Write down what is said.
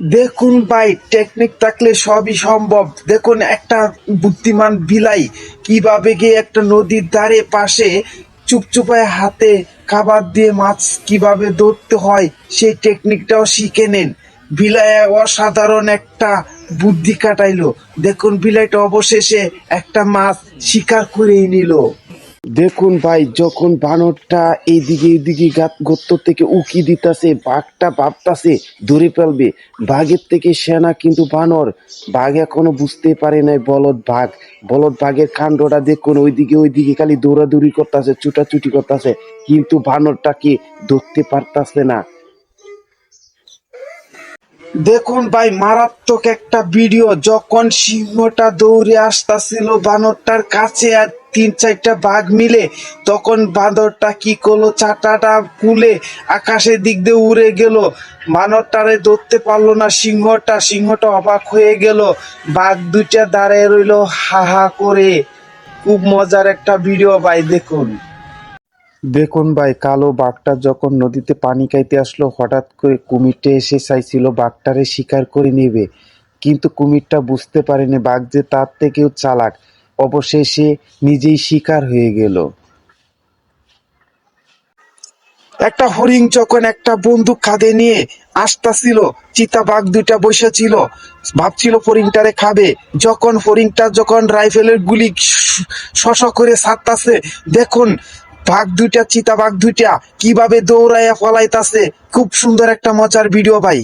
দেখুন ভাই, টেকনিক থাকলে সবই সম্ভব। দেখুন একটা বুদ্ধিমান বিলাই কিভাবে গিয়ে একটা নদীর ধারে পাশে চুপচুপায় হাতে খাবার দিয়ে মাছ কিভাবে ধরতে হয় সেই টেকনিকটাও শিখে নেন। বিলাই অসাধারণ একটা বুদ্ধি কাটাইলো। দেখুন বিলাইটা অবশেষে একটা মাছ শিকার করেই নিল। দেখুন ভাই, যখন বানরটা এইদিকে এইদিকে গর্ত থেকে উকি দিতাছে, বাঘটা ভাবতাছে ধরে ফেলবে। বাঘের থেকে সেনা কিন্তু বানর। বাঘ এখনো বুঝতে পারে নাই বলদ বাঘের কাণ্ডটা দেখুন, ওইদিকে ওইদিকে খালি দৌড়াদৌড়ি করতেছে, ছুটাছুটি করতেছে, কিন্তু বানরটাকে ধরতে পারতাছে না। দেখুন ভাই, মারাত্মক একটা ভিডিও। যখন সিংহটা দৌড়ে আসতেছিল বানরটার কাছে আর তিন চারটা বাঘ মিলে, তখন বাঁদরটা কি করলো, চাটাটা খুলে আকাশের দিক দিয়ে উড়ে গেল। বানরটারে ধরতে পারলো না সিংহটা অবাক হয়ে গেল। বাঘ দুইটা দাঁড়িয়ে রইলো হা হা করে। খুব মজার একটা ভিডিও ভাই, দেখুন। দেখুন ভাই, কালো বাঘটা যখন নদীতে পানি খাইতে আসলো, হঠাৎ করে কুমিরটা এসে চাইছিল বাঘটারে শিকার করে নেবে, কিন্তু কুমিরটা বুঝতে পারেনি বাঘ যে তার থেকেও চালাক। অবশেষে নিজেই শিকার হয়ে গেল। একটা হরিণ যখন একটা বন্দুক কাঁধে নিয়ে আসতাছিল, চিতাবাঘ দুইটা বসে ছিল, ভাবছিল হরিণটারে খাবে। যখন রাইফেলের গুলি শশ করে ছাড়তাছে, দেখুন চিতাবাঘ দুইটা কিভাবে দৌড়াইয়া পলাইতাছে। খুব সুন্দর একটা মজার ভিডিও ভাই।